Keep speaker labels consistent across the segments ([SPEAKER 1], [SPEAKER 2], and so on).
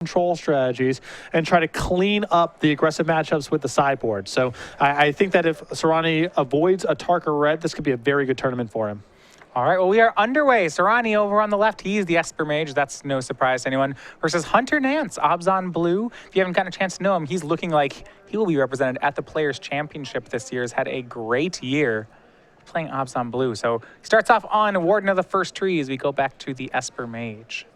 [SPEAKER 1] control strategies and try to clean up the aggressive matchups with the sideboard. So I think that if Soorani avoids a Tarka red, this could be a very good tournament for him.
[SPEAKER 2] All right, well, we are underway. Soorani over on the left. He's the Esper Mage. That's no surprise to anyone. Versus Hunter Nance, Obs on blue. If you haven't gotten a chance to know him, he's looking like he will be represented at the Players' Championship this year. He's had a great year playing Obs on blue. So he starts off on Warden of the First Tree as we go back to the Esper Mage.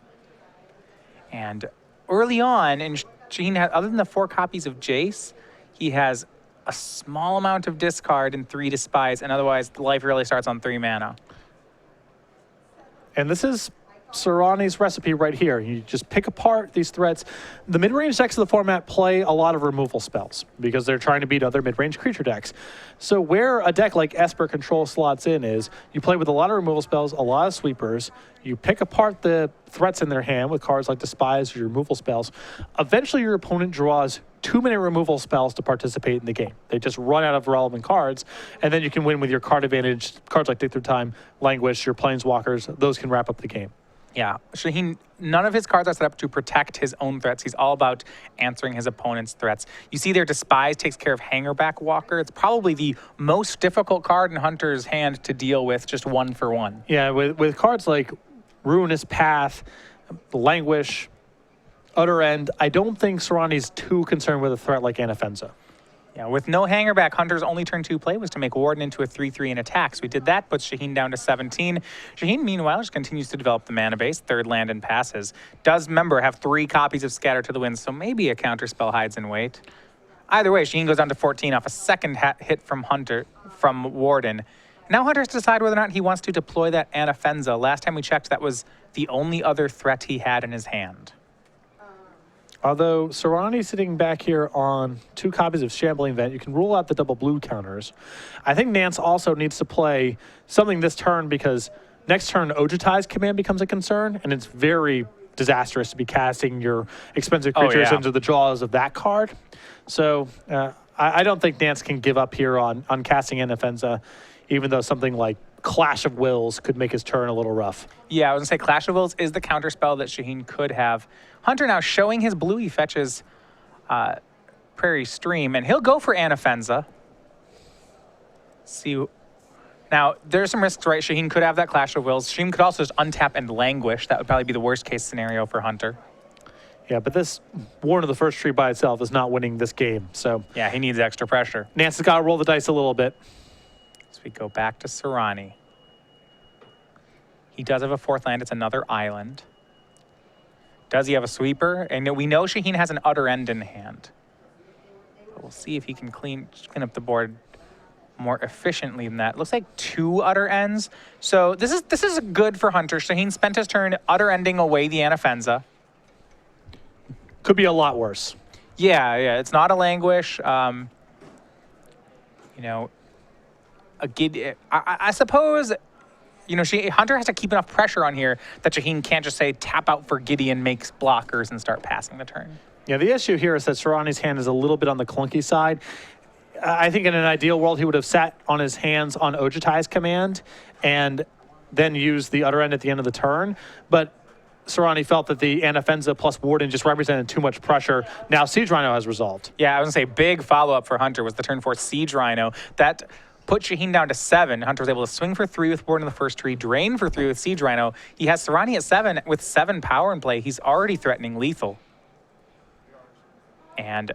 [SPEAKER 2] And early on, and Shaheen has, other than the 4 copies of Jace, he has a small amount of discard and 3 Despise, and otherwise life really starts on 3 mana.
[SPEAKER 1] And this is Soorani's recipe right here. You just pick apart these threats. The mid-range decks of the format play a lot of removal spells because they're trying to beat other mid-range creature decks. So where a deck like Esper Control slots in is you play with a lot of removal spells, a lot of sweepers. You pick apart the threats in their hand with cards like Despise or your removal spells. Eventually your opponent draws 2-minute removal spells to participate in the game. They just run out of relevant cards, and then you can win with your card advantage. Cards like Dig Through Time, Languish, your Planeswalkers, those can wrap up the game.
[SPEAKER 2] Yeah, Shaheen, none of his cards are set up to protect his own threats. He's all about answering his opponent's threats. You see there, Despise takes care of Hangerback Walker. It's probably the most difficult card in Hunter's hand to deal with, just 1-for-1.
[SPEAKER 1] Yeah, with cards like Ruinous Path, Languish, Utter End, I don't think Soorani's too concerned with a threat like Anafenza.
[SPEAKER 2] Yeah, with no Hangerback, Hunter's only turn 2 play was to make Warden into a 3/3 in attack. So we did that, puts Shaheen down to 17. Shaheen, meanwhile, just continues to develop the mana base, 3rd land and passes. Does, remember, have 3 copies of Scatter to the Winds, so maybe a counterspell hides in wait. Either way, Shaheen goes down to 14 off a second hit from Warden. Now Hunter has to decide whether or not he wants to deploy that Anafenza. Last time we checked, that was the only other threat he had in his hand.
[SPEAKER 1] Although Soorani's sitting back here on 2 copies of Shambling Vent, you can rule out the double blue counters. I think Nance also needs to play something this turn because next turn Ojutai's command becomes a concern, and it's very disastrous to be casting your expensive creatures into the jaws of that card. So I don't think Nance can give up here on casting Anafenza, even though something like Clash of Wills could make his turn a little rough.
[SPEAKER 2] Yeah, I was going to say Clash of Wills is the counterspell that Shaheen could have. Hunter now showing his blue, he fetches Prairie Stream, and he'll go for Anafenza. See, now there's some risks, right? Shaheen could have that Clash of Wills. Stream could also just untap and Languish. That would probably be the worst case scenario for Hunter.
[SPEAKER 1] Yeah, but this Warden of the First Tree by itself is not winning this game, so...
[SPEAKER 2] Yeah, he needs extra pressure.
[SPEAKER 1] Nance has got to roll the dice a little bit.
[SPEAKER 2] So we go back to Soorani. He does have a 4th land. It's another island. Does he have a sweeper? And we know Shaheen has an Utter End in hand. But we'll see if he can clean up the board more efficiently than that. Looks like 2 Utter Ends. So this is good for Hunter. Shaheen spent his turn Utter Ending away the Anafenza.
[SPEAKER 1] Could be a lot worse.
[SPEAKER 2] Yeah. It's not a Languish. You know, I suppose, you know, Hunter has to keep enough pressure on here that Shaheen can't just say tap out for Gideon, makes blockers, and start passing the turn. Yeah,
[SPEAKER 1] the issue here is that Soorani's hand is a little bit on the clunky side. I think in an ideal world, he would have sat on his hands on Ojutai's command and then used the Utter End at the end of the turn. But Soorani felt that the Anafenza plus Warden just represented too much pressure. Now Siege Rhino has resolved.
[SPEAKER 2] Yeah, I was going to say big follow-up for Hunter was the turn 4 Siege Rhino. That put Shaheen down to 7. Hunter was able to swing for 3 with Warden of the First Tree, drain for 3 with Siege Rhino. He has Soorani at 7 with 7 power in play. He's already threatening lethal. And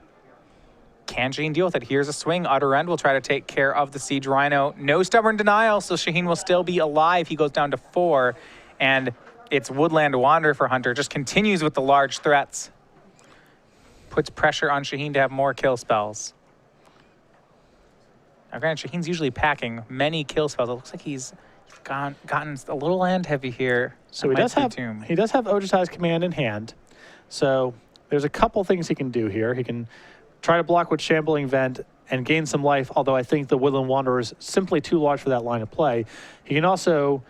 [SPEAKER 2] can Shaheen deal with it? Here's a swing. Utter End will try to take care of the Siege Rhino. No stubborn denial, so Shaheen will still be alive. He goes down to 4. And it's Woodland Wanderer for Hunter. Just continues with the large threats. Puts pressure on Shaheen to have more kill spells. Now, granted, Shaheen's usually packing many kill spells. It looks like he's gotten a little land heavy here.
[SPEAKER 1] So he does have Ojutai's command in hand. So there's a couple things he can do here. He can try to block with Shambling Vent and gain some life, although I think the Woodland Wanderer is simply too large for that line of play. He can also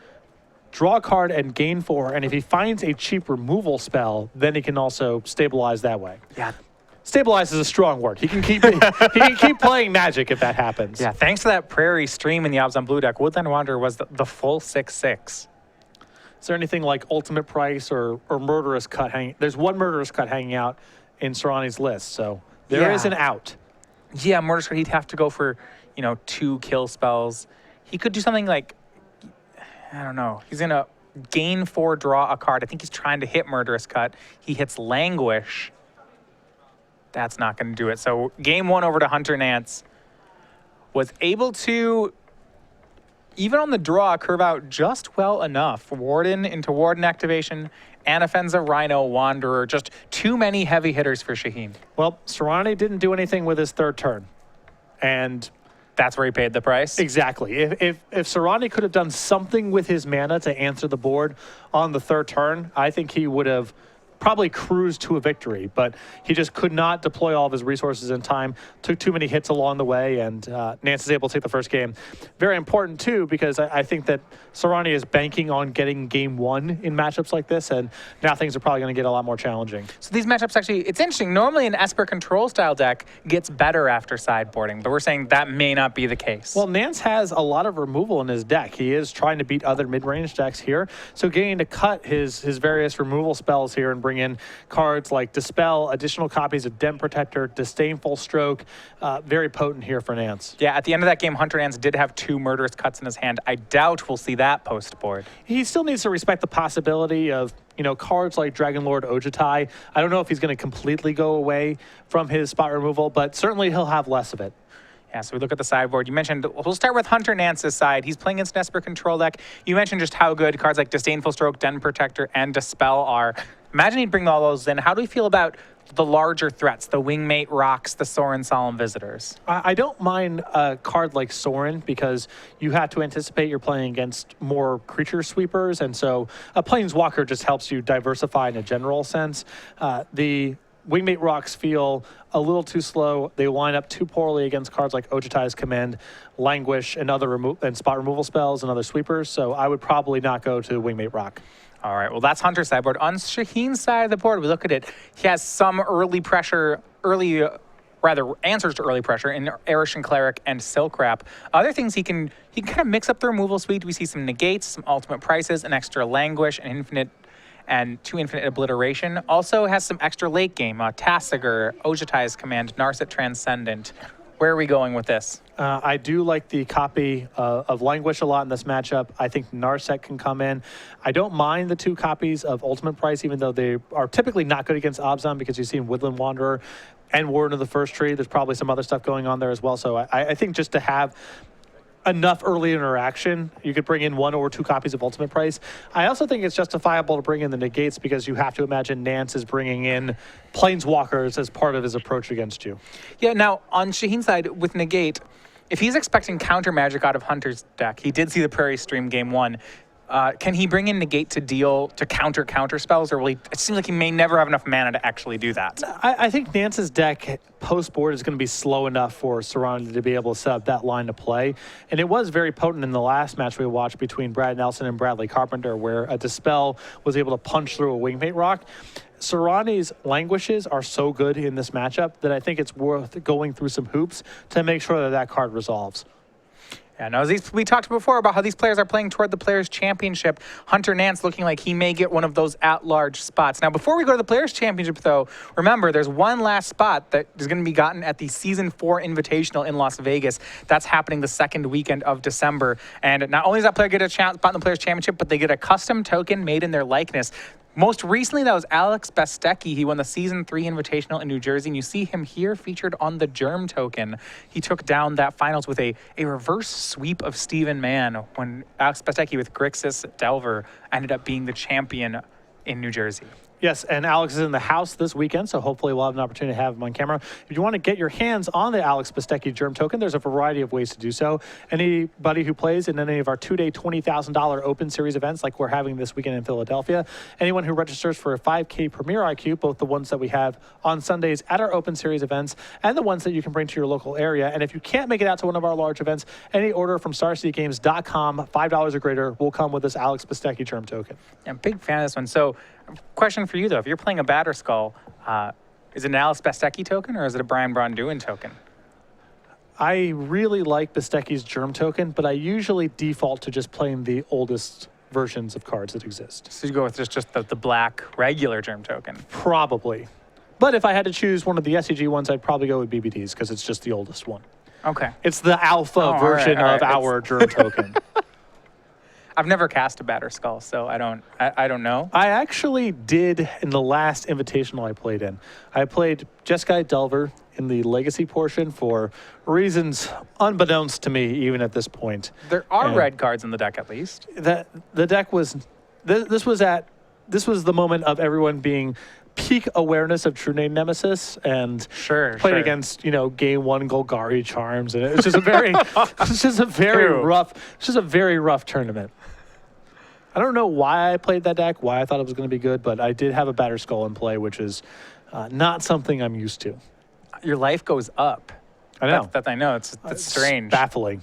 [SPEAKER 1] draw a card and gain 4, and if he finds a cheap removal spell, then he can also stabilize that way.
[SPEAKER 2] Yeah.
[SPEAKER 1] Stabilize is a strong word. He can keep he can keep playing Magic if that happens.
[SPEAKER 2] Yeah, thanks to that Prairie Stream in the Obs on Blue deck, Woodland Wanderer was the full 6/6.
[SPEAKER 1] Is there anything like Ultimate Price or Murderous Cut hanging? There's one Murderous Cut hanging out in Soorani's list, so there is an out.
[SPEAKER 2] Yeah, Murderous Cut, he'd have to go for, 2 kill spells. He could do something like, I don't know. He's going to gain 4, draw a card. I think he's trying to hit Murderous Cut. He hits Languish. That's not going to do it. So game 1 over to Hunter Nance. Was able to, even on the draw, curve out just well enough. Warden into Warden activation, Anafenza, Rhino, Wanderer. Just too many heavy hitters for Shaheen.
[SPEAKER 1] Well, Soorani didn't do anything with his 3rd turn. And
[SPEAKER 2] that's where he paid the price?
[SPEAKER 1] Exactly. If Soorani could have done something with his mana to answer the board on the 3rd turn, I think he would have probably cruised to a victory, but he just could not deploy all of his resources in time, took too many hits along the way, and Nance is able to take the first game. Very important, too, because I think that Soorani is banking on getting game 1 in matchups like this, and now things are probably going to get a lot more challenging.
[SPEAKER 2] So these matchups actually, it's interesting. Normally an Esper control style deck gets better after sideboarding, but we're saying that may not be the case.
[SPEAKER 1] Well, Nance has a lot of removal in his deck. He is trying to beat other mid-range decks here, so getting to cut his various removal spells here and bring in cards like Dispel, additional copies of Dent Protector, Disdainful Stroke, very potent here for Nance.
[SPEAKER 2] Yeah, at the end of that game, Hunter Nance did have 2 Murderous Cuts in his hand. I doubt we'll see that post board.
[SPEAKER 1] He still needs to respect the possibility of, cards like Dragon Lord Ojutai. I don't know if he's going to completely go away from his spot removal, but certainly he'll have less of it.
[SPEAKER 2] Yeah, so we look at the sideboard. You mentioned, we'll start with Hunter Nance's side. He's playing against an Esper control deck. You mentioned just how good cards like Disdainful Stroke, Den Protector, and Dispel are. Imagine he'd bring all those in. How do we feel about the larger threats, the Wingmate Rocks, the Sorin Solemn Visitors?
[SPEAKER 1] I don't mind a card like Sorin because you have to anticipate you're playing against more creature sweepers, and so a Planeswalker just helps you diversify in a general sense. The Wingmate Rocks feel a little too slow. They line up too poorly against cards like Ojutai's Command, Languish, and other spot removal spells and other sweepers, so I would probably not go to Wingmate Rock.
[SPEAKER 2] All right, well, that's Hunter's sideboard. On Shaheen's side of the board, we look at it. He has some answers to early pressure in Erishan Cleric and Silk Wrap. Other things he can kind of mix up the removal suite. We see some negates, some ultimate prices, an extra Languish, and 2 infinite obliteration. Also has some extra late game, Tassiger, Ojutai's Command, Narset Transcendent. Where are we going with this?
[SPEAKER 1] I do like the copy of Languish a lot in this matchup. I think Narset can come in. I don't mind the 2 copies of Ultimate Price, even though they are typically not good against Obzon because you see Woodland Wanderer and Warden of the First Tree. There's probably some other stuff going on there as well. So I think just to have enough early interaction, you could bring in 1 or 2 copies of Ultimate Price. I also think it's justifiable to bring in the negates because you have to imagine Nance is bringing in Planeswalkers as part of his approach against you.
[SPEAKER 2] Yeah, now on Shaheen's side with negate, if he's expecting counter magic out of Hunter's deck, he did see the Prairie Stream game 1. Can he bring in negate to counter spells, or will he? It seems like he may never have enough mana to actually do that.
[SPEAKER 1] I think Nance's deck post board is going to be slow enough for Soorani to be able to set up that line to play, and it was very potent in the last match we watched between Brad Nelson and Bradley Carpenter, where a Dispel was able to punch through a Wingmate Rock. Soorani's Languishes are so good in this matchup that I think it's worth going through some hoops to make sure that card resolves.
[SPEAKER 2] Yeah, no, we talked before about how these players are playing toward the Players' Championship. Hunter Nance looking like he may get one of those at-large spots. Now, before we go to the Players' Championship, though, remember, there's one last spot that is going to be gotten at the Season 4 Invitational in Las Vegas. That's happening the 2nd weekend of December. And not only does that player get a spot in the Players' Championship, but they get a custom token made in their likeness. Most recently, that was Alex Bestecki. He won the Season 3 Invitational in New Jersey, and you see him here featured on the Germ token. He took down that finals with a reverse sweep of Steven Mann when Alex Bestecki with Grixis Delver ended up being the champion in New Jersey.
[SPEAKER 1] Yes, and Alex is in the house this weekend, so hopefully we'll have an opportunity to have him on camera. If you want to get your hands on the Alex Bestecki Germ token, there's a variety of ways to do so. Anybody who plays in any of our 2-day $20,000 Open Series events like we're having this weekend in Philadelphia, anyone who registers for a 5K Premier IQ, both the ones that we have on Sundays at our Open Series events and the ones that you can bring to your local area. And if you can't make it out to one of our large events, any order from StarCityGames.com, $5 or greater, will come with this Alex Bestecki Germ token.
[SPEAKER 2] I'm a big fan of this one. So, question for you, though. If you're playing a Batterskull, is it an Alex Bestecki token or is it a Brian Bronduin token?
[SPEAKER 1] I really like Bestecki's Germ token, but I usually default to just playing the oldest versions of cards that exist.
[SPEAKER 2] So you go with just the black regular germ token.
[SPEAKER 1] Probably. But if I had to choose one of the SCG ones, I'd probably go with BBDs because it's just the oldest one.
[SPEAKER 2] Okay.
[SPEAKER 1] It's the alpha version of our germ token.
[SPEAKER 2] I've never cast a Batterskull, so I don't know.
[SPEAKER 1] I actually did in the last invitational I played in. I played Jeskai Delver in the legacy portion for reasons unbeknownst to me even at this point.
[SPEAKER 2] There are
[SPEAKER 1] And
[SPEAKER 2] red cards in the deck at least.
[SPEAKER 1] the deck was this was the moment of everyone being peak awareness of True Name Nemesis and played against, game one Golgari Charms, and it was just a very very rough tournament. I don't know why I played that deck, why I thought it was going to be good, but I did have a Batterskull in play, which is not something I'm used to.
[SPEAKER 2] Your life goes up.
[SPEAKER 1] I know.
[SPEAKER 2] I know. It's strange.
[SPEAKER 1] Baffling.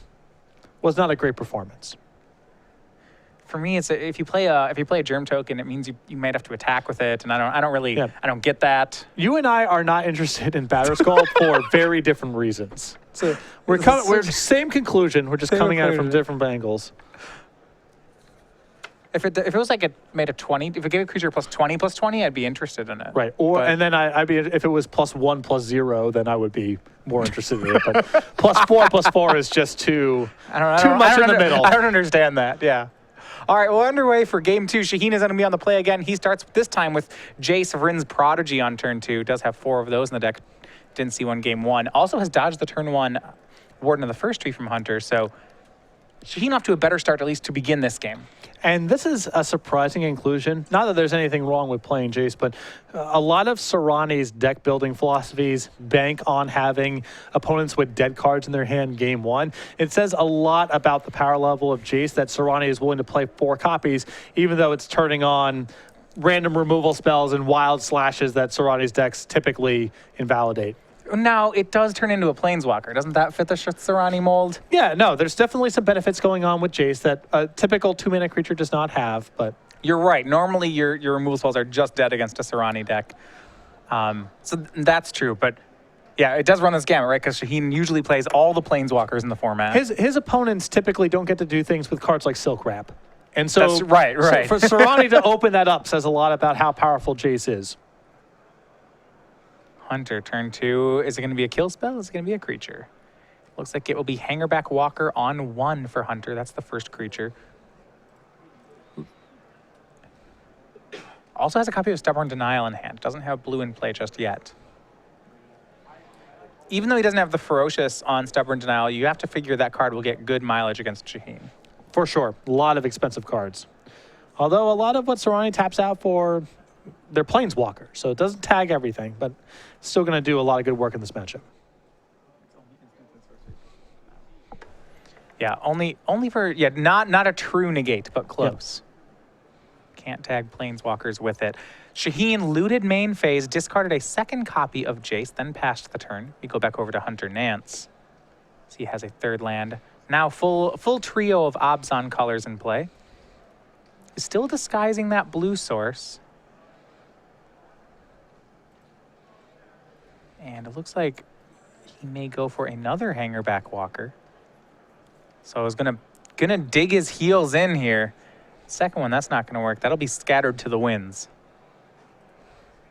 [SPEAKER 1] Was not a great performance.
[SPEAKER 2] For me, it's if you play a germ token, it means you might have to attack with it, and I don't get that.
[SPEAKER 1] You and I are not interested in Batterskull for very different reasons. So we're same conclusion. We're just coming at it from different angles.
[SPEAKER 2] If it was like it made a 20, if it gave a creature +20/+20, I'd be interested in it.
[SPEAKER 1] Right. And then I'd be, if it was +1/+0, then I would be more interested in it. But +4/+4 is just too much in the middle.
[SPEAKER 2] I don't understand that. Yeah. All right, we're underway for game 2. Shaheen is going to be on the play again. He starts this time with Jace Vryn's Prodigy on turn 2. Does have 4 of those in the deck. Didn't see one game 1. Also has dodged the turn 1 Warden of the First Tree from Hunter. So Shaheen off to a better start, at least to begin this game.
[SPEAKER 1] And this is a surprising inclusion. Not that there's anything wrong with playing Jace, but a lot of Soorani's deck building philosophies bank on having opponents with dead cards in their hand game 1. It says a lot about the power level of Jace that Soorani is willing to play 4 copies, even though it's turning on random removal spells and wild slashes that Soorani's decks typically invalidate.
[SPEAKER 2] Now, it does turn into a Planeswalker. Doesn't that fit the Soorani mold?
[SPEAKER 1] Yeah, no, there's definitely some benefits going on with Jace that a typical 2-mana creature does not have, but...
[SPEAKER 2] You're right. Normally, your removal spells are just dead against a Soorani deck. So that's true, but yeah, it does run this gamut, right? Because Shaheen usually plays all the Planeswalkers in the format.
[SPEAKER 1] His opponents typically don't get to do things with cards like Silk Wrap. And so,
[SPEAKER 2] that's right.
[SPEAKER 1] So for Soorani to open that up says a lot about how powerful Jace is.
[SPEAKER 2] Hunter, turn 2. Is it going to be a kill spell? Is it going to be a creature? Looks like it will be Hangerback Walker on 1 for Hunter. That's the first creature. Also has a copy of Stubborn Denial in hand. Doesn't have blue in play just yet. Even though he doesn't have the Ferocious on Stubborn Denial, you have to figure that card will get good mileage against Shaheen.
[SPEAKER 1] For sure. A lot of expensive cards. Although a lot of what Soorani taps out for, they're Planeswalker, so it doesn't tag everything, but it's still going to do a lot of good work in this matchup.
[SPEAKER 2] Yeah, only for, not a true negate, but close. Yep. Can't tag Planeswalkers with it. Shaheen looted main phase, discarded a second copy of Jace, then passed the turn. We go back over to Hunter Nance. So he has a 3rd land. Now full trio of Abzan colors in play. He's still disguising that blue source. And it looks like he may go for another Hangerback Walker. So I was gonna dig his heels in here. Second one, that's not gonna work. That'll be scattered to the winds.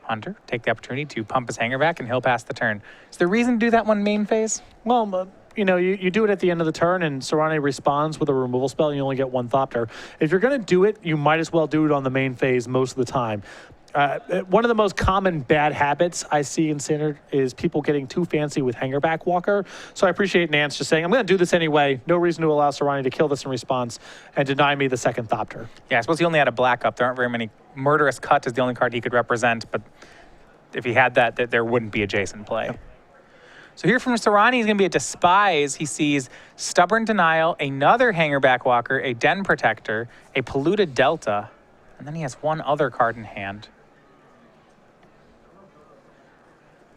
[SPEAKER 2] Hunter, take the opportunity to pump his Hangerback and he'll pass the turn. Is there a reason to do that one main phase?
[SPEAKER 1] Well, you do it at the end of the turn and Soorani responds with a removal spell and you only get 1 Thopter. If you're gonna do it, you might as well do it on the main phase most of the time. One of the most common bad habits I see in Standard is people getting too fancy with Hangerback Walker. So I appreciate Nance just saying, I'm going to do this anyway. No reason to allow Soorani to kill this in response and deny me the 2nd Thopter.
[SPEAKER 2] Yeah, I suppose he only had a black up. There aren't very many. Murderous Cut is the only card he could represent, but if he had that, there wouldn't be a Jason play. Yep. So here from Soorani, he's going to be a Despise. He sees Stubborn Denial, another Hangerback Walker, a Den Protector, a Polluted Delta, and then he has 1 other card in hand.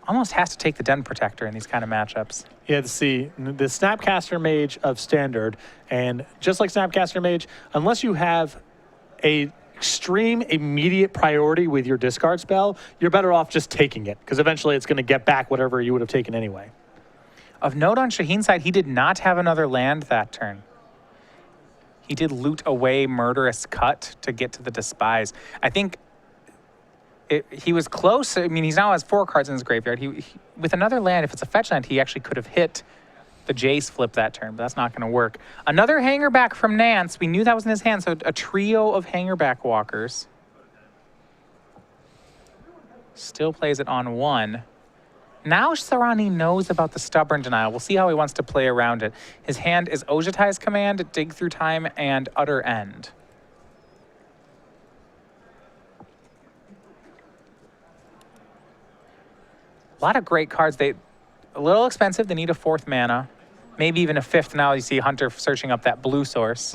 [SPEAKER 2] Almost has to take the Den Protector in these kind of matchups.
[SPEAKER 1] Yeah, see, the Snapcaster Mage of Standard, and just like Snapcaster Mage, unless you have a extreme immediate priority with your discard spell, you're better off just taking it, because eventually it's going to get back whatever you would have taken anyway.
[SPEAKER 2] Of note on Shaheen's side, he did not have another land that turn. He did loot away Murderous Cut to get to the Despise. I think he was close. I mean, he now has 4 cards in his graveyard. With another land, if it's a fetch land, he actually could have hit the Jace flip that turn, but that's not going to work. Another Hangerback from Nance. We knew that was in his hand, so a trio of Hangerback Walkers. Still plays it on 1. Now Soorani knows about the Stubborn Denial. We'll see how he wants to play around it. His hand is Ojutai's Command, Dig Through Time, and Utter End. A lot of great cards. A little expensive. They need a 4th mana. Maybe even a 5th now. You see Hunter searching up that blue source.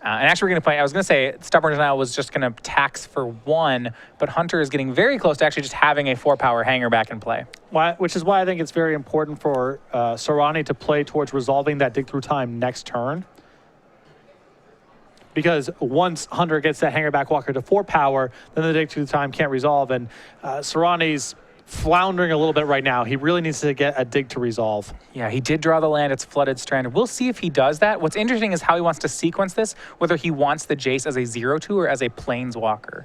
[SPEAKER 2] And actually, we're going to play. I was going to say Stubborn Denial was just going to tax for 1, but Hunter is getting very close to actually just having a 4-power Hangerback in play.
[SPEAKER 1] Which is why I think it's very important for Soorani to play towards resolving that Dig Through Time next turn. Because once Hunter gets that Hangerback Walker to 4-power, then the Dig Through Time can't resolve. And Soorani's floundering a little bit right now. He really needs to get a dig to resolve.
[SPEAKER 2] Yeah, he did draw the land. It's flooded, stranded. We'll see if he does that. What's interesting is how he wants to sequence this, whether he wants the Jace as a 0/2 or as a Planeswalker.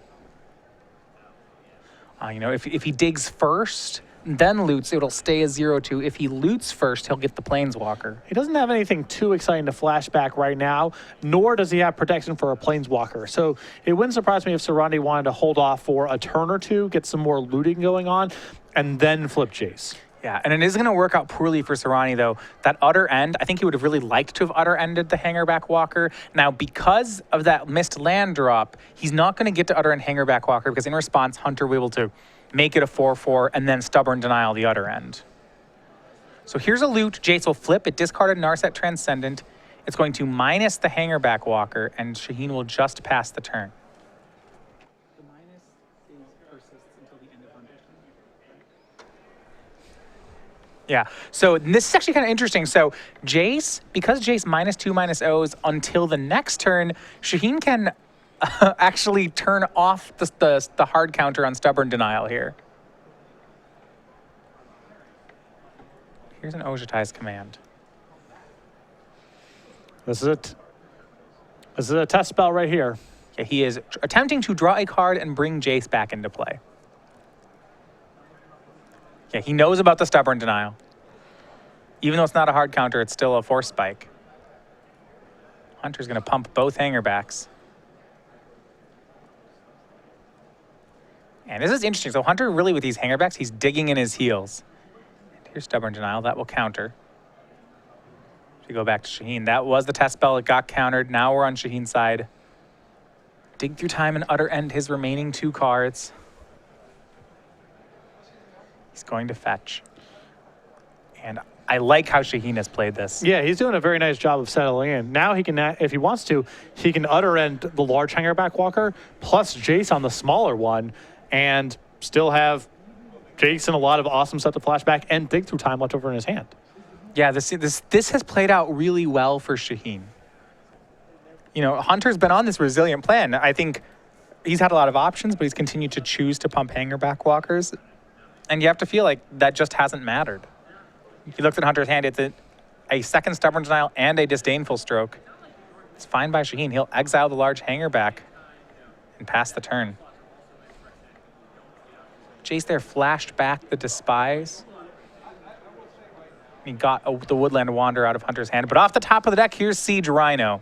[SPEAKER 2] You know, if he digs first, then loots, it'll stay a 0/2. If he loots first, he'll get the Planeswalker.
[SPEAKER 1] He doesn't have anything too exciting to flashback right now, nor does he have protection for a Planeswalker. So it wouldn't surprise me if Soorani wanted to hold off for a turn or two, get some more looting going on, and then flip Jace.
[SPEAKER 2] Yeah, and it is going to work out poorly for Soorani, though. That Utter End, I think he would have really liked to have Utter Ended the Hangerback Walker. Now, because of that missed land drop, he's not going to get to Utter End Hangerback Walker because in response, Hunter will be able to make it a 4/4 and then Stubborn Denial the Utter End. So here's a loot. Jace will flip. It discarded Narset Transcendent. It's going to minus the Hangerback Walker, and Shaheen will just pass the turn. The minus persists until the end of Hunter's turn. Yeah, so this is actually kind of interesting. So Jace, because Jace -2/-0s until the next turn, Shaheen can actually turn off the hard counter on Stubborn Denial here. Here's an Ojutai's Command.
[SPEAKER 1] This is a test spell right here.
[SPEAKER 2] Yeah, he is attempting to draw a card and bring Jace back into play. Yeah, he knows about the Stubborn Denial. Even though it's not a hard counter, it's still a force spike. Hunter's going to pump both Hangerbacks. And this is interesting. So Hunter really with these Hangerbacks, he's digging in his heels. And here's Stubborn Denial. That will counter. If you go back to Shaheen, that was the test spell. It got countered. Now we're on Shaheen's side. Dig Through Time and Utter End his remaining 2 cards. He's going to fetch. And I like how Shaheen has played this.
[SPEAKER 1] Yeah, he's doing a very nice job of settling in. Now he can, if he wants to, he can Utter End the large Hangerback Walker plus Jace on the smaller one and still have Jace and a lot of awesome stuff to flashback and Dig Through Time left over in his hand.
[SPEAKER 2] Yeah, this has played out really well for Shaheen. You know, Hunter's been on this resilient plan. I think he's had a lot of options, but he's continued to choose to pump Hangerback Walkers. And you have to feel like that just hasn't mattered. If you looked at Hunter's hand, it's a second Stubborn Denial and a Disdainful Stroke. It's fine by Shaheen. He'll exile the large Hangerback and pass the turn. Jace there flashed back the Despise. He got the Woodland Wander out of Hunter's hand. But off the top of the deck, here's Siege Rhino.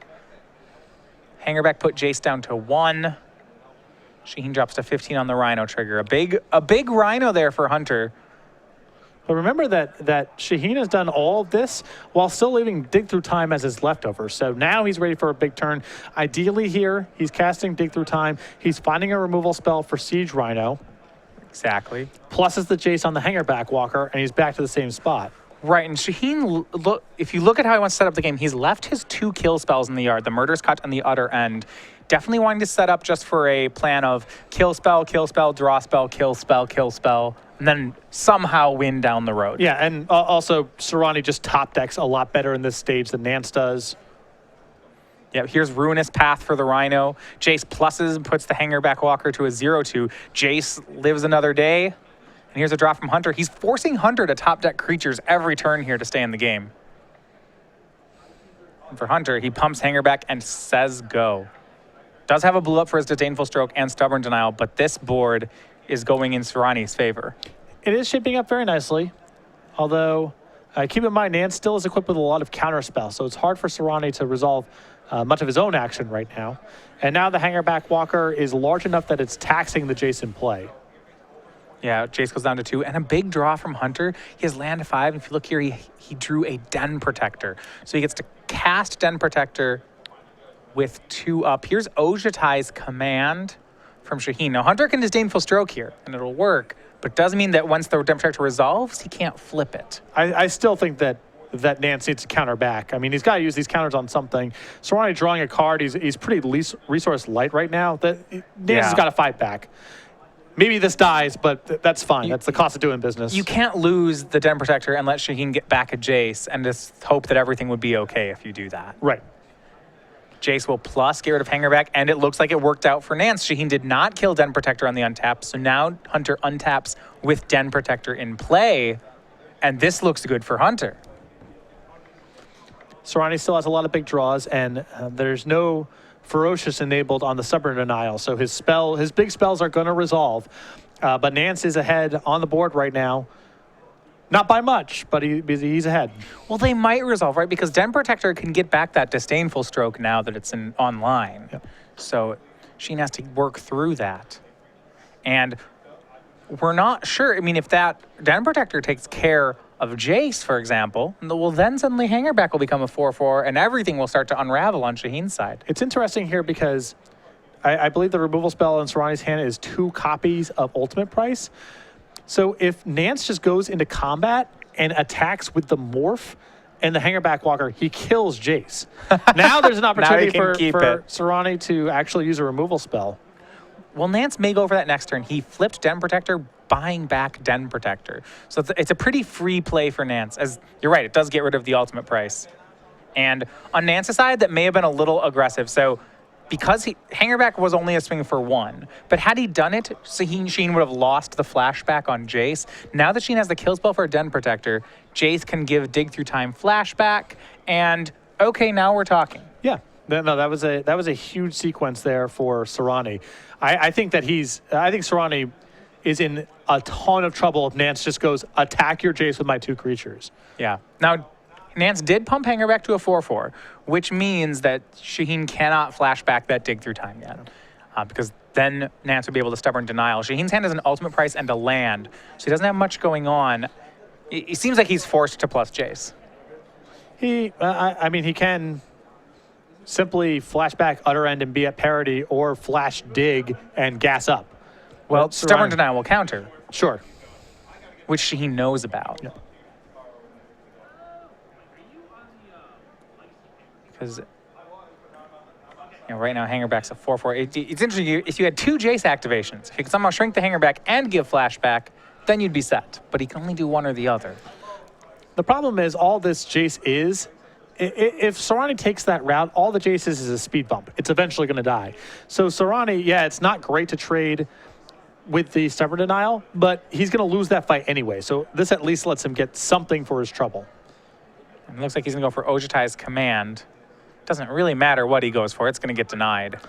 [SPEAKER 2] Hangerback put Jace down to 1. Shaheen drops to 15 on the Rhino trigger. A big Rhino there for Hunter.
[SPEAKER 1] But remember that Shaheen has done all of this while still leaving Dig Through Time as his leftover. So now he's ready for a big turn. Ideally here, he's casting Dig Through Time. He's finding a removal spell for Siege Rhino.
[SPEAKER 2] Exactly.
[SPEAKER 1] Plus it's the Jace on the Hangerback Walker, and he's back to the same spot.
[SPEAKER 2] Right, and Shaheen, look, if you look at how he wants to set up the game, he's left his 2 kill spells in the yard, the Murderous Cut and the Utter End. Definitely wanting to set up just for a plan of kill spell, draw spell, kill spell, and then somehow win down the road.
[SPEAKER 1] Yeah, and also Soorani just top decks a lot better in this stage than Nance does.
[SPEAKER 2] Yeah, here's Ruinous Path for the Rhino. Jace pluses and puts the Hangerback Walker to a 0/2. Jace lives another day. And here's a draw from Hunter. He's forcing Hunter to top deck creatures every turn here to stay in the game. And for Hunter, he pumps Hanger back and says go. Does have a blue up for his Disdainful Stroke and Stubborn Denial, but this board is going in Soorani's favor.
[SPEAKER 1] It is shaping up very nicely, although keep in mind Nance still is equipped with a lot of counter spells, so it's hard for Soorani to resolve much of his own action right now. And now the Hangerback Walker is large enough that it's taxing the Jace in play.
[SPEAKER 2] Yeah, Jace goes down to 2, and a big draw from Hunter. He has land 5. If you look here, he drew a Den Protector. So he gets to cast Den Protector with 2 up. Here's Ojatai's command from Shaheen. Now, Hunter can Disdainful Stroke here, and it'll work, but it does mean that once the Den Protector resolves, he can't flip it.
[SPEAKER 1] I still think that Nance needs to counter back. I mean, he's got to use these counters on something. Soorani drawing a card, he's pretty resource light right now. Nance has got to fight back. Maybe this dies, but that's fine. That's the cost of doing business.
[SPEAKER 2] You can't lose the Den Protector and let Shaheen get back a Jace and just hope that everything would be okay if you do that.
[SPEAKER 1] Right.
[SPEAKER 2] Jace will plus get rid of Hangerback, and it looks like it worked out for Nance. Shaheen did not kill Den Protector on the untap, so now Hunter untaps with Den Protector in play, and this looks good for Hunter.
[SPEAKER 1] Soorani still has a lot of big draws, and there's no Ferocious enabled on the Stubborn Denial, so his big spells are going to resolve. But Nance is ahead on the board right now. Not by much, but he's ahead.
[SPEAKER 2] Well, they might resolve, right? Because Den Protector can get back that Disdainful Stroke now that it's online.
[SPEAKER 1] Yep.
[SPEAKER 2] So Shaheen has to work through that. And we're not sure. I mean, if that Den Protector takes care of Jace, for example, well, then suddenly Hangerback will become a 4/4, and everything will start to unravel on Shaheen's side.
[SPEAKER 1] It's interesting here because I believe the removal spell in Soorani's hand is 2 copies of Ultimate Price. So if Nance just goes into combat and attacks with the Morph and the Hangerback Walker, he kills Jace. Now there's an opportunity for Soorani to actually use a removal spell.
[SPEAKER 2] Well, Nance may go for that next turn. He flipped Den Protector, buying back Den Protector. So it's a pretty free play for Nance. As you're right, it does get rid of the Ultimate Price. And on Nance's side, that may have been a little aggressive. So because Hangerback was only a swing for 1, but had he done it, Shaheen would have lost the flashback on Jace. Now that Shaheen has the kill spell for a Den Protector, Jace can give Dig Through Time flashback, and okay, now we're talking.
[SPEAKER 1] Yeah. No, that was a huge sequence there for Soorani. I think Soorani is in a ton of trouble if Nance just goes, attack your Jace with my 2 creatures.
[SPEAKER 2] Yeah. Now, Nance did pump Hangerback to a 4/4, which means that Shaheen cannot flash back that Dig Through Time yet. Because then Nance would be able to Stubborn Denial. Shaheen's hand has an Ultimate Price and a land, so he doesn't have much going on. It seems like he's forced to plus Jace.
[SPEAKER 1] I mean, he can simply flash back Utter End and be at parity, or flash Dig and gas up.
[SPEAKER 2] Well, Stubborn Denial will counter.
[SPEAKER 1] Sure.
[SPEAKER 2] Which Shaheen knows about.
[SPEAKER 1] Yeah.
[SPEAKER 2] Because right now Hangerback's a 4/4. It's interesting, if you had 2 Jace activations, if you could somehow shrink the Hangerback and give flashback, then you'd be set. But he can only do one or the other.
[SPEAKER 1] The problem is all this Jace is, if Soorani takes that route, all the Jace is a speed bump. It's eventually going to die. So Soorani, yeah, it's not great to trade with the Stubborn Denial, but he's going to lose that fight anyway. So this at least lets him get something for his trouble.
[SPEAKER 2] And it looks like he's going to go for Ojatai's command. Doesn't really matter what he goes for. It's going to get denied.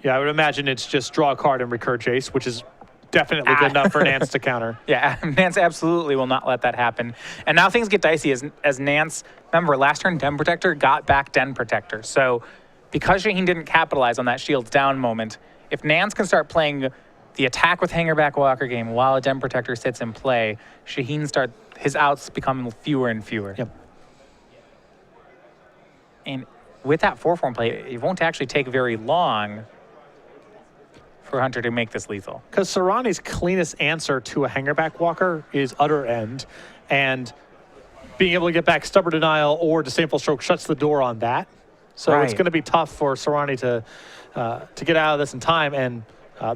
[SPEAKER 1] Yeah, I would imagine it's just draw a card and recur Jace, which is definitely good enough for Nance to counter.
[SPEAKER 2] Yeah, Nance absolutely will not let that happen. And now things get dicey as Nance, remember, last turn Den Protector got back Den Protector. So because Shaheen didn't capitalize on that shields down moment, if Nance can start playing the attack with Hangerback Walker game while a Den Protector sits in play, his outs become fewer and fewer.
[SPEAKER 1] Yep.
[SPEAKER 2] And with that 4/4 play, it won't actually take very long for Hunter to make this lethal.
[SPEAKER 1] Because Soorani's cleanest answer to a Hangerback Walker is Utter End, and being able to get back Stubborn Denial or Disdainful Stroke shuts the door on that. So it's going to be tough for Soorani to get out of this in time, and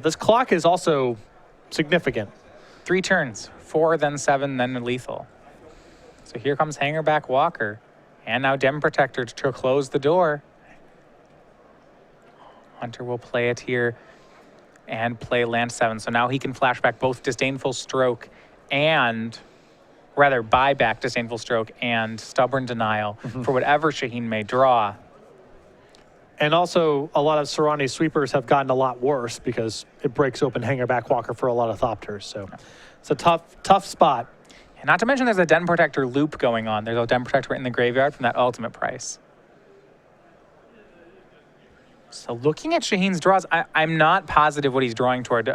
[SPEAKER 1] this clock is also significant.
[SPEAKER 2] 3 turns, 4, then 7, then lethal. So here comes Hangerback Walker, and now Den Protector to close the door. Hunter will play it here and play land 7. So now he can flash back both Disdainful Stroke and, rather, buy back Disdainful Stroke and Stubborn Denial for whatever Shaheen may draw.
[SPEAKER 1] And also, a lot of Soorani sweepers have gotten a lot worse because it breaks open Hangerback Walker for a lot of Thopters. So it's a tough spot.
[SPEAKER 2] And not to mention there's a Den Protector loop going on. There's a Den Protector in the graveyard from that ultimate price. So looking at Shaheen's draws, I'm not positive what he's drawing toward.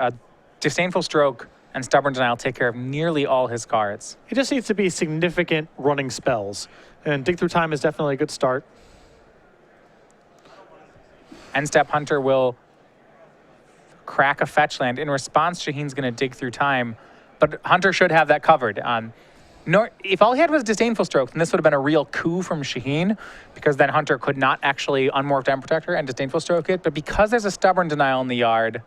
[SPEAKER 2] Disdainful Stroke and Stubborn Denial take care of nearly all his cards.
[SPEAKER 1] He just needs to be significant running spells. And Dig Through Time is definitely a good start.
[SPEAKER 2] End step Hunter will crack a fetch land. In response, Shaheen's going to Dig Through Time, but Hunter should have that covered. If all he had was Disdainful Stroke, then this would have been a real coup from Shaheen, because then Hunter could not actually unmorph Den Protector and Disdainful Stroke it. But because there's a Stubborn Denial in the yard,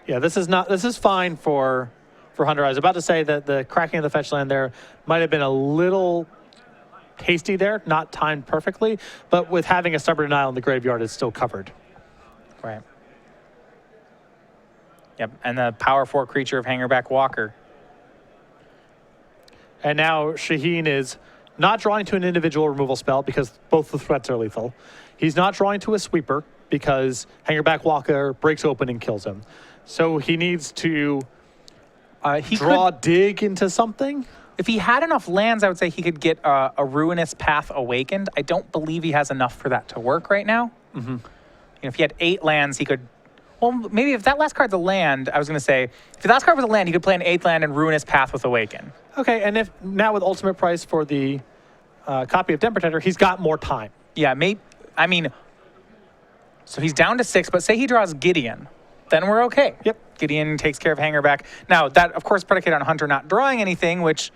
[SPEAKER 1] yeah, this is fine for Hunter. I was about to say that the cracking of the fetch land there might have been a little hasty there, not timed perfectly, but with having a Stubborn Denial in the graveyard, it's still covered.
[SPEAKER 2] right? Yep, and the power 4 creature of Hangerback Walker.
[SPEAKER 1] And now Shaheen is not drawing to an individual removal spell because both the threats are lethal. He's not drawing to a sweeper because Hangerback Walker breaks open and kills him. So he needs to dig into something.
[SPEAKER 2] If he had enough lands, I would say he could get a Ruinous Path Awakened. I don't believe he has enough for that to work right now.
[SPEAKER 1] Mm-hmm.
[SPEAKER 2] If he had 8 lands, he could... Well, maybe if that last card's a land, I was going to say, if the last card was a land, he could play an 8th land and Ruinous Path with Awaken.
[SPEAKER 1] Okay, and if now with ultimate price for the copy of Den Protector, he's got more time.
[SPEAKER 2] Yeah, so he's down to 6, but say he draws Gideon, then we're okay.
[SPEAKER 1] Yep.
[SPEAKER 2] Gideon takes care of Hangerback. Now, that, of course, predicated on Hunter not drawing anything, which...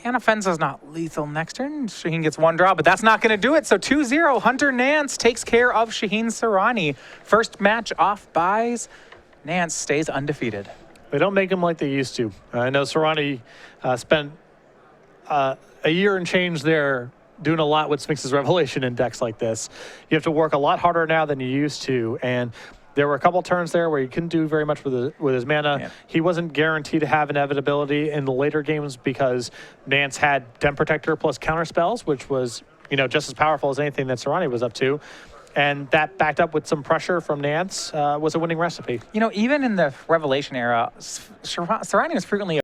[SPEAKER 2] Anafenza's not lethal next turn. Shaheen gets 1 draw, but that's not going to do it. So 2-0, Hunter Nance takes care of Shaheen Soorani. First match off buys. Nance stays undefeated.
[SPEAKER 1] They don't make them like they used to. I know Soorani spent a year and change there doing a lot with Sphinx's Revelation in decks like this. You have to work a lot harder now than you used to, and there were a couple turns there where he couldn't do very much with his mana. Yeah. He wasn't guaranteed to have inevitability in the later games because Nance had Den Protector plus counter spells, which was, just as powerful as anything that Soorani was up to. And that backed up with some pressure from Nance was a winning recipe.
[SPEAKER 2] Even in the Revelation era, Soorani was frequently